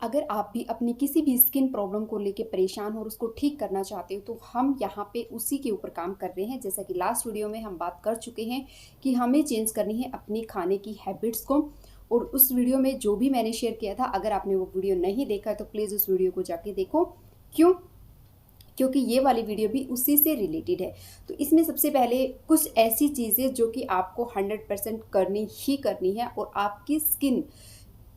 अगर आप भी अपनी किसी भी स्किन प्रॉब्लम को लेके परेशान हो और उसको ठीक करना चाहते हो तो हम यहाँ पे उसी के ऊपर काम कर रहे हैं। जैसा कि लास्ट वीडियो में हम बात कर चुके हैं कि हमें चेंज करनी है अपनी खाने की हैबिट्स को। और उस वीडियो में जो भी मैंने शेयर किया था, अगर आपने वो वीडियो नहीं देखा है तो प्लीज़ उस वीडियो को जाके देखो। क्यों? क्योंकि ये वाली वीडियो भी उसी से रिलेटेड है। तो इसमें सबसे पहले कुछ ऐसी चीज़ें जो कि आपको 100% करनी ही करनी है, और आपकी स्किन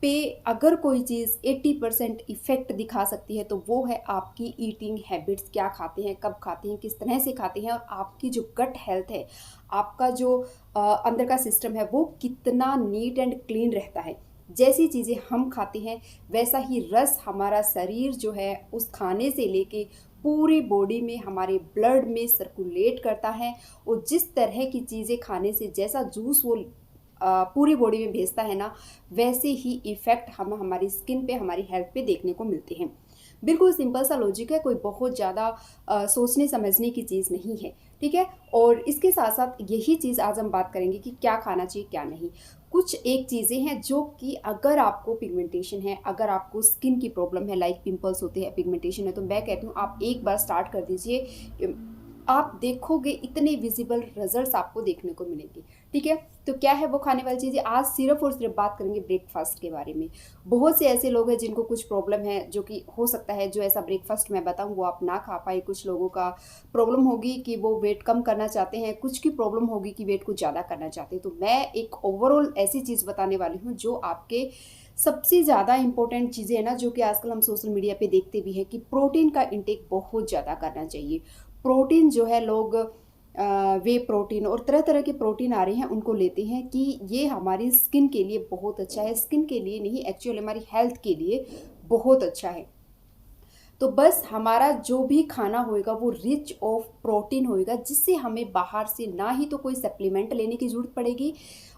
पे अगर कोई चीज़ 80% इफ़ेक्ट दिखा सकती है तो वो है आपकी ईटिंग हैबिट्स। क्या खाते हैं, कब खाते हैं, किस तरह से खाते हैं, और आपकी जो गट हेल्थ है, आपका जो अंदर का सिस्टम है वो कितना नीट एंड क्लीन रहता है। जैसी चीज़ें हम खाते हैं वैसा ही रस हमारा शरीर जो है उस खाने से लेके पूरी बॉडी में, हमारे ब्लड में सर्कुलेट करता है। और जिस तरह की चीज़ें खाने से जैसा जूस वो पूरी बॉडी में भेजता है ना, वैसे ही इफ़ेक्ट हम हमारी स्किन पे, हमारी हेल्थ पे देखने को मिलते हैं। बिल्कुल सिंपल सा लॉजिक है, कोई बहुत ज़्यादा सोचने समझने की चीज़ नहीं है। ठीक है। और इसके साथ साथ यही चीज़ आज हम बात करेंगे कि क्या खाना चाहिए क्या नहीं। कुछ एक चीज़ें हैं जो कि अगर आपको पिगमेंटेशन है, अगर आपको स्किन की प्रॉब्लम है, लाइक पिंपल्स होते हैं, पिगमेंटेशन है, तो मैं कहती हूँ आप एक बार स्टार्ट कर दीजिए। आप देखोगे इतने विजिबल रिजल्ट्स आपको देखने को मिलेंगे। ठीक है। तो क्या है वो खाने वाली चीज़ें? आज सिर्फ और सिर्फ बात करेंगे ब्रेकफास्ट के बारे में। बहुत से ऐसे लोग हैं जिनको कुछ प्रॉब्लम है, जो कि हो सकता है जो ऐसा ब्रेकफास्ट मैं बताऊं वो आप ना खा पाए। कुछ लोगों का प्रॉब्लम होगी कि वो वेट कम करना चाहते हैं, कुछ की प्रॉब्लम होगी कि वेट को ज़्यादा करना चाहते हैं। तो मैं एक ओवरऑल ऐसी चीज़ बताने वाली हूँ जो आपके सबसे ज़्यादा इंपॉर्टेंट चीज़ें हैं ना, जो कि आजकल हम सोशल मीडिया पे देखते भी हैं कि प्रोटीन का इंटेक बहुत ज़्यादा करना चाहिए। प्रोटीन जो है लोग वे प्रोटीन और तरह तरह के प्रोटीन आ रहे हैं उनको लेते हैं कि ये हमारी स्किन के लिए बहुत अच्छा है। स्किन के लिए नहीं, एक्चुअली हमारी हेल्थ के लिए बहुत अच्छा है। तो बस हमारा जो भी खाना होएगा वो रिच ऑफ प्रोटीन होएगा, जिससे हमें बाहर से ना ही तो कोई सप्लीमेंट लेने की ज़रूरत पड़ेगी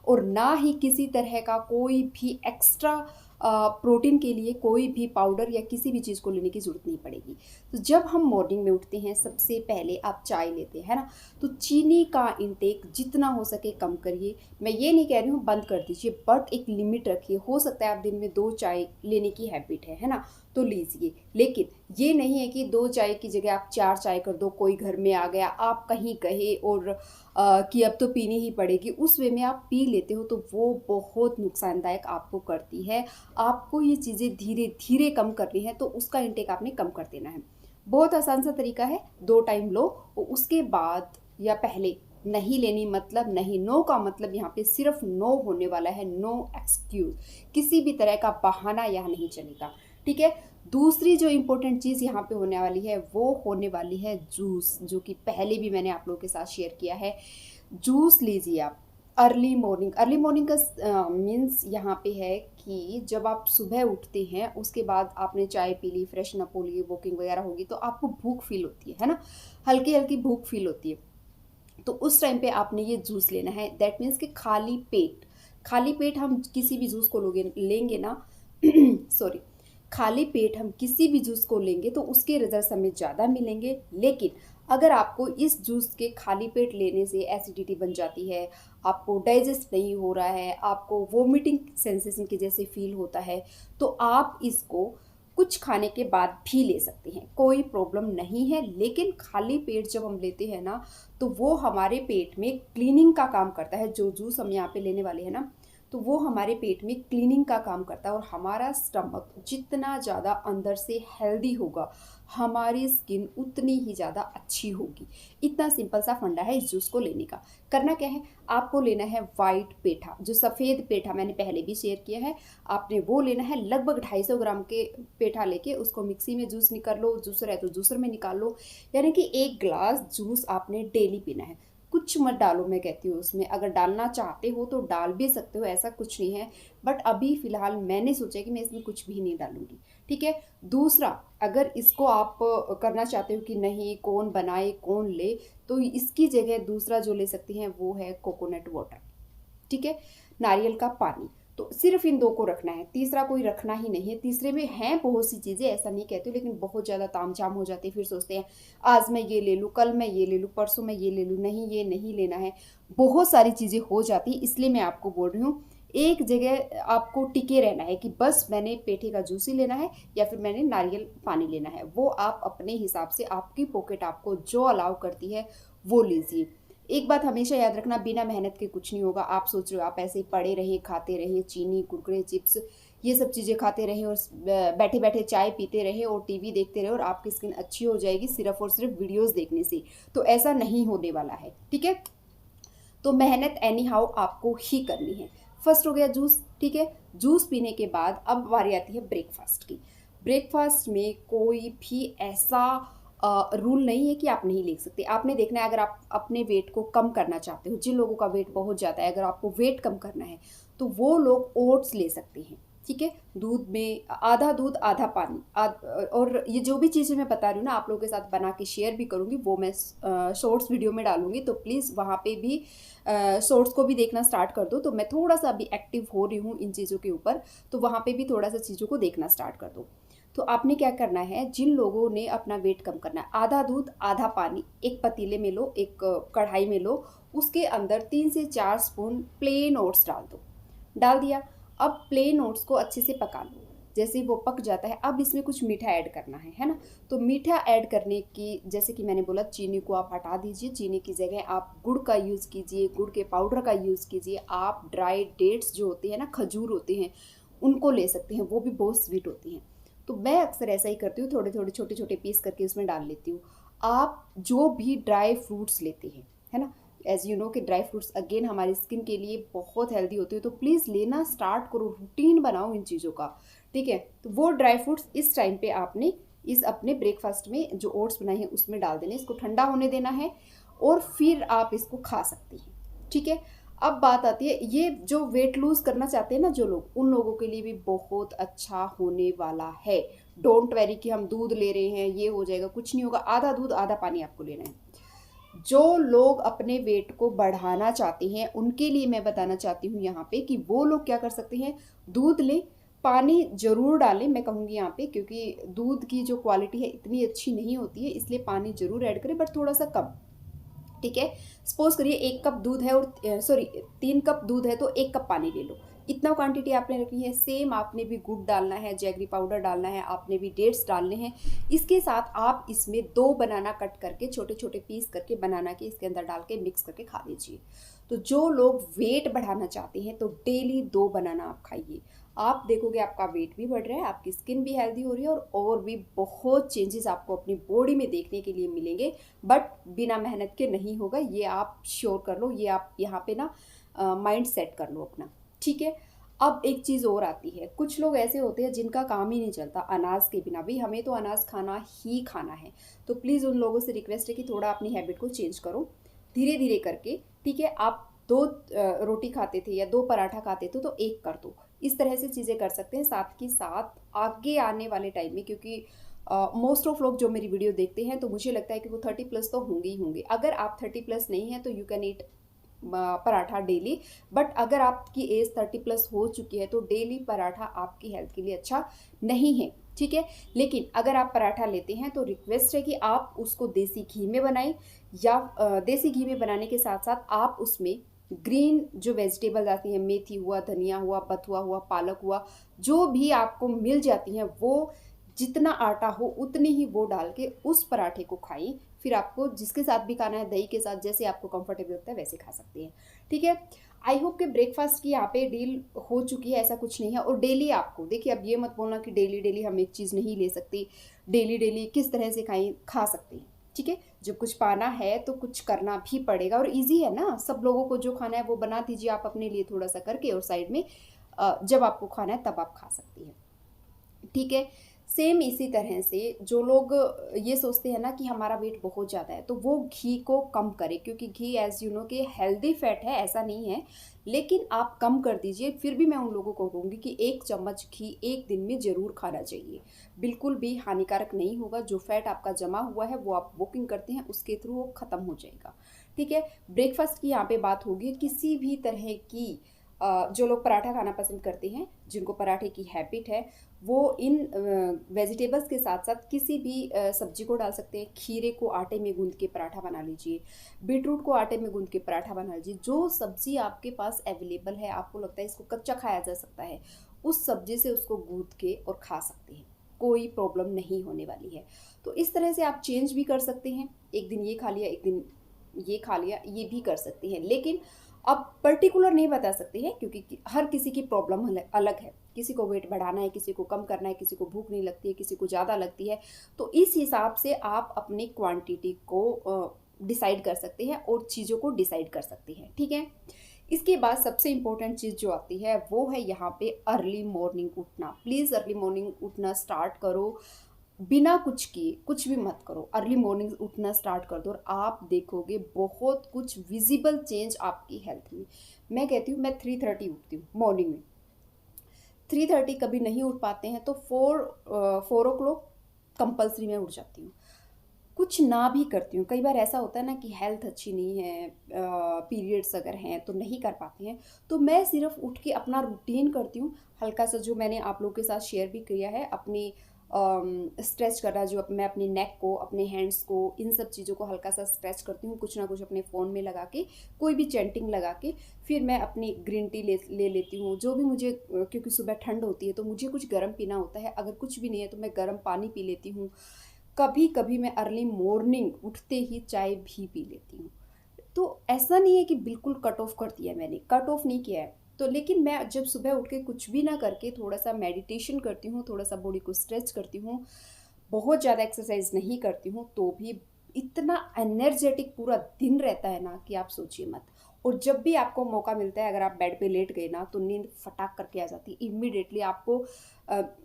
और ना ही किसी तरह का कोई भी एक्स्ट्रा प्रोटीन के लिए कोई भी पाउडर या किसी भी चीज़ को लेने की ज़रूरत नहीं पड़ेगी। तो जब हम मॉर्निंग में उठते हैं सबसे पहले आप चाय लेते हैं ना, तो चीनी का इंटेक जितना हो सके कम करिए। मैं ये नहीं कह रही हूँ बंद कर दीजिए, बट एक लिमिट रखिए। हो सकता है आप दिन में 2 चाय लेने की हैबिट है ना, तो लीजिए। लेकिन ये नहीं है कि 2 चाय की जगह आप 4 चाय कर दो। कोई घर में आ गया, आप कहीं गए और कि अब तो पीनी ही पड़ेगी, उस वे में आप पी लेते हो, तो वो बहुत नुकसानदायक आपको करती है। आपको ये चीज़ें धीरे धीरे कम करनी है, तो उसका इंटेक आपने कम कर देना है। बहुत आसान सा तरीका है, 2 टाइम लो और उसके बाद या पहले नहीं लेनी। मतलब नहीं, नो का मतलब यहाँ पे सिर्फ नो होने वाला है, नो एक्सक्यूज। किसी भी तरह का बहाना यहाँ नहीं चलेगा। ठीक है। दूसरी जो इम्पोर्टेंट चीज़ यहाँ पे होने वाली है वो होने वाली है जूस, जो कि पहले भी मैंने आप लोगों के साथ शेयर किया है। जूस लीजिए आप अर्ली मॉर्निंग। अर्ली मॉर्निंग का मीन्स यहाँ पे है कि जब आप सुबह उठते हैं उसके बाद आपने चाय पी ली, फ्रेशन अप हो लिए, वॉकिंग वगैरह होगी, तो आपको भूख फील होती है ना, हल्की हल्की भूख फील होती है। तो उस टाइम पे आपने ये जूस लेना है। दैट मीन्स कि खाली पेट हम किसी भी जूस को लेंगे ना सॉरी, खाली पेट हम किसी भी जूस को लेंगे तो उसके रिजल्ट हमें ज़्यादा मिलेंगे। लेकिन अगर आपको इस जूस के खाली पेट लेने से एसिडिटी बन जाती है, आपको डाइजेस्ट नहीं हो रहा है, आपको वोमिटिंग सेंसेशन के जैसे फील होता है, तो आप इसको कुछ खाने के बाद भी ले सकते हैं, कोई प्रॉब्लम नहीं है। लेकिन खाली पेट जब हम लेते हैं ना, तो वो हमारे पेट में क्लीनिंग का काम करता है। जो जूस हम यहाँ पे लेने वाले हैं ना, तो वो हमारे पेट में क्लीनिंग का काम करता है। और हमारा स्टमक जितना ज़्यादा अंदर से हेल्दी होगा, हमारी स्किन उतनी ही ज़्यादा अच्छी होगी। इतना सिंपल सा फंडा है इस जूस को लेने का। करना क्या है, आपको लेना है वाइट पेठा, जो सफ़ेद पेठा मैंने पहले भी शेयर किया है। आपने वो लेना है, लगभग 250 ग्राम के पेठा लेके उसको मिक्सी में जूस निकाल लो, जूसर है तो जूसर में निकाल लो। यानी कि 1 गिलास जूस आपने डेली पीना है। कुछ मत डालो, मैं कहती हूँ उसमें। अगर डालना चाहते हो तो डाल भी सकते हो, ऐसा कुछ नहीं है, बट अभी फ़िलहाल मैंने सोचा कि मैं इसमें कुछ भी नहीं डालूंगी। ठीक है। दूसरा, अगर इसको आप करना चाहते हो कि नहीं कौन बनाए कौन ले, तो इसकी जगह दूसरा जो ले सकते हैं वो है कोकोनट वाटर। ठीक है, नारियल का पानी। तो सिर्फ इन 2 को रखना है, तीसरा कोई रखना ही नहीं है। तीसरे में हैं बहुत सी चीज़ें, ऐसा नहीं कहती, लेकिन बहुत ज़्यादा तामझाम हो जाती है। फिर सोचते हैं आज मैं ये ले लूँ, कल मैं ये ले लूँ, परसों मैं ये ले लूँ, नहीं ये नहीं लेना है, बहुत सारी चीज़ें हो जाती है। इसलिए मैं आपको बोल रही हूँ एक जगह आपको टिके रहना है कि बस मैंने पेठे का जूस ही लेना है या फिर मैंने नारियल पानी लेना है। वो आप अपने हिसाब से, आपकी पॉकेट आपको जो अलाउ करती है वो लीजिए। एक बात हमेशा याद रखना, बिना मेहनत के कुछ नहीं होगा। आप सोच रहे हो आप ऐसे ही पड़े रहे खाते रहे चीनी, कुरकुरे, चिप्स, ये सब चीज़ें खाते रहे और बैठे बैठे चाय पीते रहे और टीवी देखते रहे और आपकी स्किन अच्छी हो जाएगी सिर्फ और सिर्फ वीडियोस देखने से। तो ऐसा नहीं होने वाला है, ठीक है। तो मेहनत एनी हाउ आपको ही करनी है। फर्स्ट हो गया जूस, ठीक है। जूस पीने के बाद अब बारी आती है ब्रेकफास्ट की। ब्रेकफास्ट में कोई भी ऐसा रूल नहीं है कि आप नहीं ले सकते। आपने देखना है, अगर आप अपने वेट को कम करना चाहते हो, जिन लोगों का वेट बहुत ज़्यादा है, अगर आपको वेट कम करना है तो वो लोग ओट्स ले सकते हैं, ठीक है। दूध आधा पानी और ये जो भी चीज़ें मैं बता रही हूँ ना, आप लोगों के साथ बना के शेयर भी करूँगी, वो मैं शॉर्ट्स वीडियो में डालूंगी। तो प्लीज़ वहाँ पे भी शॉर्ट्स को भी देखना स्टार्ट कर दो। तो मैं थोड़ा सा अभी एक्टिव हो रही हूँ इन चीज़ों के ऊपर, तो वहाँ पे भी थोड़ा सा चीज़ों को देखना स्टार्ट कर दो। तो आपने क्या करना है, जिन लोगों ने अपना वेट कम करना है, आधा दूध आधा पानी एक पतीले में लो, एक कढ़ाई में लो, उसके अंदर 3 से 4 स्पून प्लेन ओट्स डाल दो। डाल दिया, अब प्लेन ओट्स को अच्छे से पका लो। जैसे ही वो पक जाता है, अब इसमें कुछ मीठा ऐड करना है ना। तो मीठा ऐड करने की, जैसे कि मैंने बोला, चीनी को आप हटा दीजिए। चीनी की जगह आप गुड़ का यूज़ कीजिए, गुड़ के पाउडर का यूज़ कीजिए। आप ड्राई डेट्स जो होते हैं ना, खजूर होते हैं, उनको ले सकते हैं, वो भी बहुत स्वीट होती हैं। तो मैं अक्सर ऐसा ही करती हूँ, थोड़े थोड़े छोटे छोटे पीस करके उसमें डाल लेती हूँ। आप जो भी ड्राई फ्रूट्स लेते हैं, है ना, एज यू नो कि ड्राई फ्रूट्स अगेन हमारी स्किन के लिए बहुत हेल्दी होते हैं, तो प्लीज़ लेना स्टार्ट करो, रूटीन बनाओ इन चीज़ों का, ठीक है। तो वो ड्राई फ्रूट्स इस टाइम पे आपने इस अपने ब्रेकफास्ट में जो ओट्स बनाए हैं उसमें डाल देने, इसको ठंडा होने देना है और फिर आप इसको खा सकते हैं, ठीक है। अब बात आती है, ये जो वेट लूज करना चाहते हैं ना जो लोग, उन लोगों के लिए भी बहुत अच्छा होने वाला है। डोंट वेरी कि हम दूध ले रहे हैं ये हो जाएगा, कुछ नहीं होगा। आधा दूध आधा पानी आपको लेना है। जो लोग अपने वेट को बढ़ाना चाहते हैं उनके लिए मैं बताना चाहती हूँ यहाँ पे कि वो लोग क्या कर सकते हैं, दूध लें, पानी जरूर डालें मैं कहूँगी यहाँ पे, क्योंकि दूध की जो क्वालिटी है इतनी अच्छी नहीं होती है, इसलिए पानी जरूर ऐड करें, बट थोड़ा सा कम, ठीक है। सपोज करिए 1 कप दूध है और 3 कप दूध है तो 1 कप पानी ले लो, इतना क्वांटिटी आपने रखनी है। सेम आपने भी गुड़ डालना है, जैगरी पाउडर डालना है, आपने भी डेट्स डालने हैं। इसके साथ आप इसमें 2 बनाना कट करके, छोटे छोटे पीस करके बनाना के इसके अंदर डाल के मिक्स करके खा लीजिए। तो जो लोग वेट बढ़ाना चाहते हैं तो डेली 2 बनाना आप खाइए। आप देखोगे आपका वेट भी बढ़ रहा है, आपकी स्किन भी हेल्दी हो रही है और भी बहुत चेंजेस आपको अपनी बॉडी में देखने के लिए मिलेंगे। बट बिना मेहनत के नहीं होगा, ये आप श्योर कर लो, ये आप यहाँ पे ना माइंड सेट कर लो अपना, ठीक है। अब एक चीज़ और आती है, कुछ लोग ऐसे होते हैं जिनका काम ही नहीं चलता अनाज के बिना। भाई हमें तो अनाज खाना ही खाना है, तो प्लीज़ उन लोगों से रिक्वेस्ट है कि थोड़ा अपनी हैबिट को चेंज करो धीरे धीरे करके, ठीक है। आप 2 रोटी खाते थे या 2 पराठा खाते थे तो 1 कर दो, इस तरह से चीज़ें कर सकते हैं। साथ ही साथ आगे आने वाले टाइम में, क्योंकि मोस्ट ऑफ लोग जो मेरी वीडियो देखते हैं तो मुझे लगता है कि वो 30+ तो होंगे ही होंगे। अगर आप 30+ नहीं है तो you can eat paratha daily, but अगर आपकी एज 30+ हो चुकी है तो डेली पराठा आपकी हेल्थ के लिए अच्छा नहीं है, ठीक है। लेकिन अगर आप पराठा लेते हैं तो रिक्वेस्ट है कि आप उसको देसी घी में बनाएं, या देसी घी में बनाने के साथ साथ आप उसमें ग्रीन जो वेजिटेबल्स आती हैं, मेथी हुआ, धनिया हुआ, बथुआ हुआ, पालक हुआ, जो भी आपको मिल जाती हैं, वो जितना आटा हो उतनी ही वो डाल के उस पराठे को खाएं। फिर आपको जिसके साथ भी खाना है, दही के साथ, जैसे आपको कंफर्टेबल लगता है वैसे खा सकते हैं, ठीक है। आई होप कि ब्रेकफास्ट की यहाँ पे डील हो चुकी है, ऐसा कुछ नहीं है। और डेली आपको देखिए, अब ये मत बोलना कि डेली डेली हम एक चीज़ नहीं ले सकते, डेली डेली किस तरह से खा सकते हैं, ठीक है। जब कुछ पाना है तो कुछ करना भी पड़ेगा, और इजी है ना, सब लोगों को जो खाना है वो बना दीजिए आप अपने लिए थोड़ा सा करके, और साइड में जब आपको खाना है तब आप खा सकती हैं, ठीक है। सेम इसी तरह से जो लोग ये सोचते हैं ना कि हमारा वेट बहुत ज़्यादा है, तो वो घी को कम करें, क्योंकि घी एज यू नो कि हेल्दी फैट है, ऐसा नहीं है, लेकिन आप कम कर दीजिए। फिर भी मैं उन लोगों को कहूँगी कि 1 चम्मच घी एक दिन में ज़रूर खाना चाहिए, बिल्कुल भी हानिकारक नहीं होगा। जो फैट आपका जमा हुआ है वो आप वॉकिंग करते हैं उसके थ्रू वो ख़त्म हो जाएगा, ठीक है। ब्रेकफास्ट की यहाँ पे बात होगी, किसी भी तरह की जो लोग पराठा खाना पसंद करते हैं, जिनको पराठे की हैबिट है, वो इन वेजिटेबल्स के साथ साथ किसी भी सब्जी को डाल सकते हैं। खीरे को आटे में गूंद के पराठा बना लीजिए, बीटरूट को आटे में गूंद के पराठा बना लीजिए। जो सब्जी आपके पास अवेलेबल है, आपको लगता है इसको कच्चा खाया जा सकता है, उस सब्जी से उसको गूंद के और खा सकते हैं, कोई प्रॉब्लम नहीं होने वाली है। तो इस तरह से आप चेंज भी कर सकते हैं, एक दिन ये खा लिया, एक दिन ये खा लिया, ये भी कर सकते हैं। लेकिन अब पर्टिकुलर नहीं बता सकते हैं, क्योंकि हर किसी की प्रॉब्लम अलग है। किसी को वेट बढ़ाना है, किसी को कम करना है, किसी को भूख नहीं लगती है, किसी को ज़्यादा लगती है। तो इस हिसाब से आप अपनी क्वांटिटी को डिसाइड कर सकते हैं और चीज़ों को डिसाइड कर सकते हैं, ठीक है। इसके बाद सबसे इम्पोर्टेंट चीज़ जो आती है वो है यहाँ पे अर्ली मॉर्निंग उठना। प्लीज़ अर्ली मॉर्निंग उठना स्टार्ट करो, बिना कुछ किए कुछ भी मत करो, अर्ली मॉर्निंग उठना स्टार्ट कर दो और आप देखोगे बहुत कुछ विजिबल चेंज आपकी हेल्थ में। मैं कहती हूँ, मैं 3:30 उठती हूँ मॉर्निंग में। 3:30 कभी नहीं उठ पाते हैं तो 4 o'clock कंपल्सरी मैं उठ जाती हूँ। कुछ ना भी करती हूँ, कई बार ऐसा होता है ना कि हेल्थ अच्छी नहीं है, पीरियड्स अगर हैं तो नहीं कर पाते हैं, तो मैं सिर्फ उठ के अपना रूटीन करती हूँ। हल्का सा जो मैंने आप लोगों के साथ शेयर भी किया है, अपनी स्ट्रेच करना, जो मैं अपने नेक को, अपने हैंड्स को, इन सब चीज़ों को हल्का सा स्ट्रेच करती हूँ, कुछ ना कुछ अपने फ़ोन में लगा के, कोई भी चैंटिंग लगा के। फिर मैं अपनी ग्रीन टी ले लेती हूँ, जो भी मुझे, क्योंकि सुबह ठंड होती है तो मुझे कुछ गर्म पीना होता है। अगर कुछ भी नहीं है तो मैं गर्म पानी पी लेती हूँ। कभी कभी मैं अर्ली मॉर्निंग उठते ही चाय भी पी लेती हूँ। तो ऐसा नहीं है कि बिल्कुल कट ऑफ कर दिया, मैंने कट ऑफ नहीं किया है। तो लेकिन मैं जब सुबह उठ के कुछ भी ना करके थोड़ा सा मेडिटेशन करती हूँ, थोड़ा सा बॉडी को स्ट्रेच करती हूँ, बहुत ज़्यादा एक्सरसाइज नहीं करती हूँ, तो भी इतना एनर्जेटिक पूरा दिन रहता है ना कि आप सोचिए मत। और जब भी आपको मौका मिलता है, अगर आप बेड पे लेट गए ना, तो नींद फटाक करके आ जाती है इमीडिएटली। आपको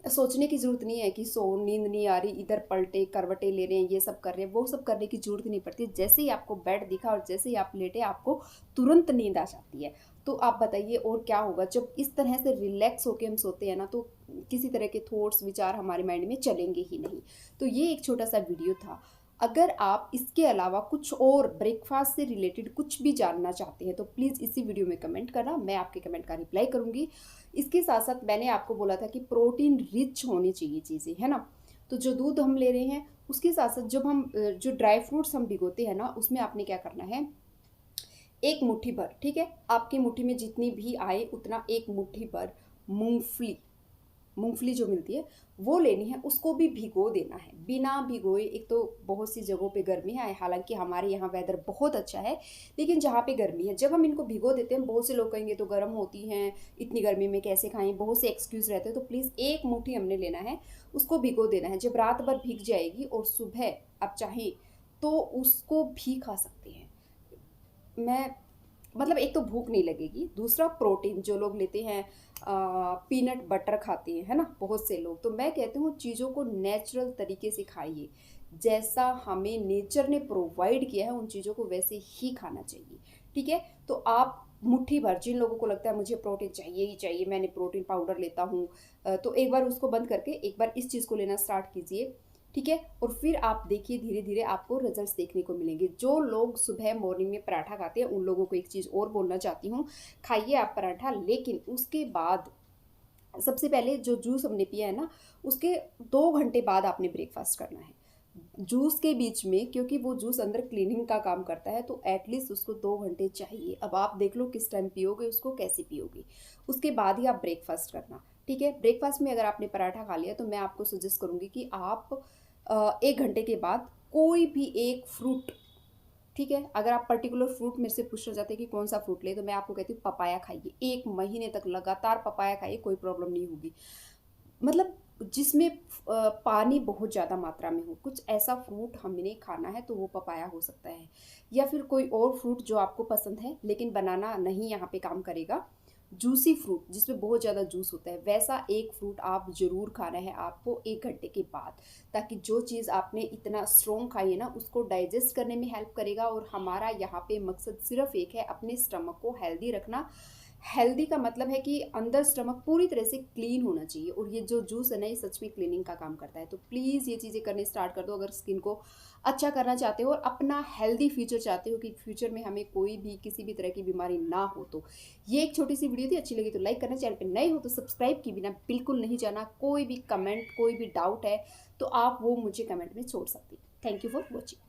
सोचने की ज़रूरत नहीं है कि नींद नहीं आ रही, इधर पलटे करवटे ले रहे हैं, ये सब कर रहे हैं, वो सब करने की ज़रूरत नहीं पड़ती। जैसे ही आपको बेड दिखा और जैसे ही आप लेटे, आपको तुरंत नींद आ जाती है। तो आप बताइए और क्या होगा। जब इस तरह से रिलैक्स होकर हम सोते हैं ना, तो किसी तरह के थॉट्स, विचार हमारे माइंड में चलेंगे ही नहीं। तो ये एक छोटा सा वीडियो था। अगर आप इसके अलावा कुछ और ब्रेकफास्ट से रिलेटेड कुछ भी जानना चाहते हैं तो प्लीज़ इसी वीडियो में कमेंट करना, मैं आपके कमेंट का रिप्लाई करूँगी। इसके साथ साथ मैंने आपको बोला था कि प्रोटीन रिच होनी चाहिए चीज़ें, है ना। तो जो दूध हम ले रहे हैं, उसके साथ साथ जब हम जो ड्राई फ्रूट्स हम भिगोते हैं ना, उसमें आपने क्या करना है, एक मुट्ठी भर, ठीक है, आपकी मुट्ठी में जितनी भी आए उतना एक मुट्ठी भर मूंगफली, मूंगफली जो मिलती है वो लेनी है, उसको भी भिगो देना है बिना भिगोए। एक तो बहुत सी जगहों पे गर्मी है, हालांकि हमारे यहाँ वेदर बहुत अच्छा है, लेकिन जहाँ पे गर्मी है, जब हम इनको भिगो देते हैं, बहुत से लोग कहेंगे तो गर्म होती हैं, इतनी गर्मी में कैसे खाएं, बहुत से एक्सक्यूज़ रहते हैं। तो प्लीज़ एक मुट्ठी हमने लेना है, उसको भिगो देना है। जब रात भर भीग जाएगी और सुबह आप चाहें तो उसको भी खा सकते हैं। मैं मतलब, एक तो भूख नहीं लगेगी, दूसरा प्रोटीन, जो लोग लेते हैं पीनट बटर खाते हैं, है ना, बहुत से लोग। तो मैं कहती हूँ चीज़ों को नेचुरल तरीके से खाइए, जैसा हमें नेचर ने प्रोवाइड किया है उन चीज़ों को वैसे ही खाना चाहिए, ठीक है। तो आप मुट्ठी भर, जिन लोगों को लगता है मुझे प्रोटीन चाहिए ही चाहिए, मैंने प्रोटीन पाउडर लेता हूँ, तो एक बार उसको बंद करके एक बार इस चीज़ को लेना स्टार्ट कीजिए, ठीक है। और फिर आप देखिए धीरे धीरे आपको रिजल्ट्स देखने को मिलेंगे। जो लोग सुबह मॉर्निंग में पराठा खाते हैं, उन लोगों को एक चीज़ और बोलना चाहती हूँ, खाइए आप पराठा, लेकिन उसके बाद सबसे पहले जो जूस हमने पिया है ना, उसके 2 घंटे बाद आपने ब्रेकफास्ट करना है। जूस के बीच में, क्योंकि वो जूस अंदर क्लीनिंग का काम करता है, तो एटलीस्ट उसको 2 घंटे चाहिए। अब आप देख लो किस टाइम पियोगे, उसको कैसे पियोगे, उसके बाद ही आप ब्रेकफास्ट करना, ठीक है। ब्रेकफास्ट में अगर आपने पराठा खा लिया तो मैं आपको सजेस्ट करूँगी कि आप 1 घंटे के बाद कोई भी एक फ्रूट, ठीक है, अगर आप पर्टिकुलर फ्रूट मेरे से पूछना चाहते हैं कि कौन सा फ्रूट ले, तो मैं आपको कहती हूँ पपाया खाइए। 1 महीने तक लगातार पपाया खाइए, कोई प्रॉब्लम नहीं होगी। मतलब जिसमें पानी बहुत ज़्यादा मात्रा में हो, कुछ ऐसा फ्रूट हमने खाना है, तो वो पपाया हो सकता है, या फिर कोई और फ्रूट जो आपको पसंद है, लेकिन बनाना नहीं यहाँ पे काम करेगा। जूसी फ्रूट जिसमें बहुत ज़्यादा जूस होता है, वैसा एक फ्रूट आप ज़रूर खाना है आपको 1 घंटे के बाद, ताकि जो चीज़ आपने इतना स्ट्रॉन्ग खाई है ना, उसको डाइजेस्ट करने में हेल्प करेगा। और हमारा यहाँ पे मकसद सिर्फ एक है, अपने स्टमक को हेल्दी रखना। हेल्दी का मतलब है कि अंदर स्टमक पूरी तरह से क्लीन होना चाहिए, और ये जो जूस है ना, ये सच में क्लीनिंग का काम करता है। तो प्लीज़ ये चीज़ें करने स्टार्ट कर दो अगर स्किन को अच्छा करना चाहते हो और अपना हेल्दी फ्यूचर चाहते हो कि फ्यूचर में हमें कोई भी किसी भी तरह की बीमारी ना हो। तो ये एक छोटी सी वीडियो थी, अच्छी लगी तो लाइक करना, चैनल पे नए हो तो सब्सक्राइब की बिना बिल्कुल नहीं जाना। कोई भी कमेंट, कोई भी डाउट है तो आप वो मुझे कमेंट में छोड़ सकती हैं। Thank you for watching.